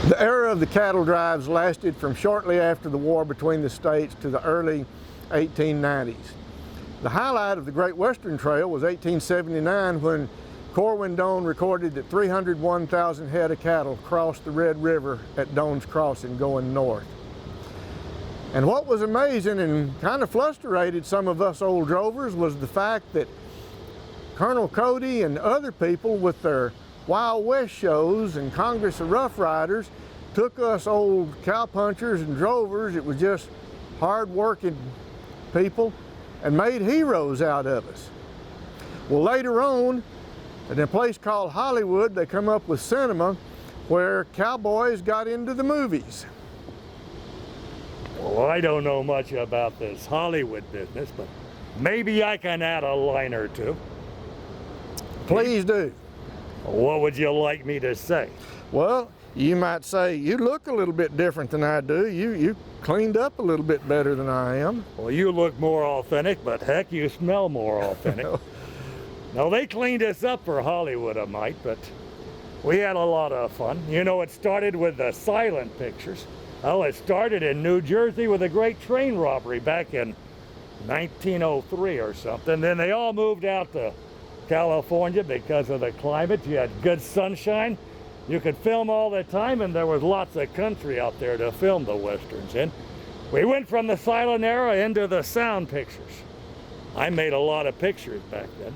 The era of the cattle drives lasted from shortly after the war between the states to the early 1890s. The highlight of the Great Western Trail was 1879 when Corwin Doane recorded that 301,000 head of cattle crossed the Red River at Doane's Crossing going north. And what was amazing and kind of frustrated some of us old drovers was the fact that Colonel Cody and other people with their Wild West shows and Congress of Rough Riders took us old cowpunchers and drovers, it was just hard-working people, and made heroes out of us. Well, later on, in a place called Hollywood, they come up with cinema where cowboys got into the movies. Well, I don't know much about this Hollywood business, but maybe I can add a line or two. Please do. What would you like me to say? Well, you might say, you look a little bit different than I do. You cleaned up a little bit better than I am. Well, you look more authentic, but heck, you smell more authentic. Now, they cleaned us up for Hollywood a mite, but we had a lot of fun. You know, it started with the silent pictures. Well, it started in New Jersey with a great train robbery back in 1903 or something. Then they all moved out to California because of the climate. You had good sunshine. You could film all the time, and there was lots of country out there to film the Westerns in. We went from the silent era into the sound pictures. I made a lot of pictures back then.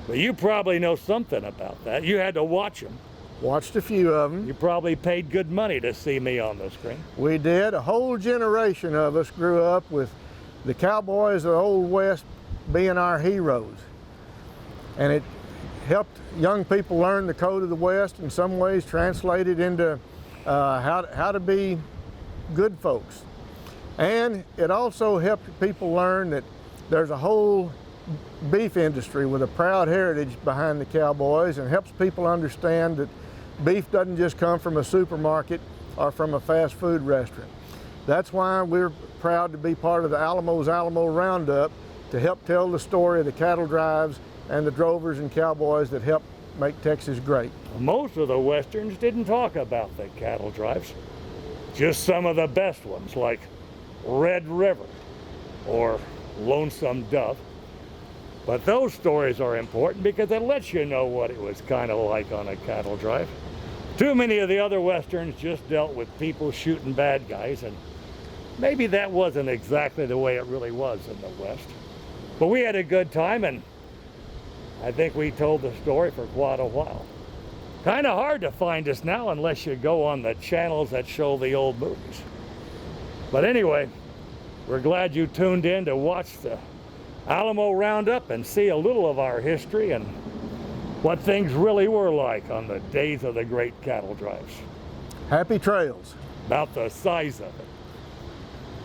But you probably know something about that. You had to watch them. Watched a few of them. You probably paid good money to see me on the screen. We did. A whole generation of us grew up with the cowboys of the Old West being our heroes. And it helped young people learn the code of the West, in some ways translated into how to be good folks. And it also helped people learn that there's a whole beef industry with a proud heritage behind the cowboys, and helps people understand that beef doesn't just come from a supermarket or from a fast food restaurant. That's why we're proud to be part of the Alamo's Alamo Roundup, to help tell the story of the cattle drives and the drovers and cowboys that helped make Texas great. Most of the Westerns didn't talk about the cattle drives. Just some of the best ones, like Red River or Lonesome Dove. But those stories are important because it lets you know what it was kind of like on a cattle drive. Too many of the other Westerns just dealt with people shooting bad guys, and maybe that wasn't exactly the way it really was in the West. But we had a good time, and I think we told the story for quite a while. Kind of hard to find us now unless you go on the channels that show the old movies. But anyway, we're glad you tuned in to watch the Alamo Roundup and see a little of our history and what things really were like on the days of the great cattle drives. Happy trails. About the size of it.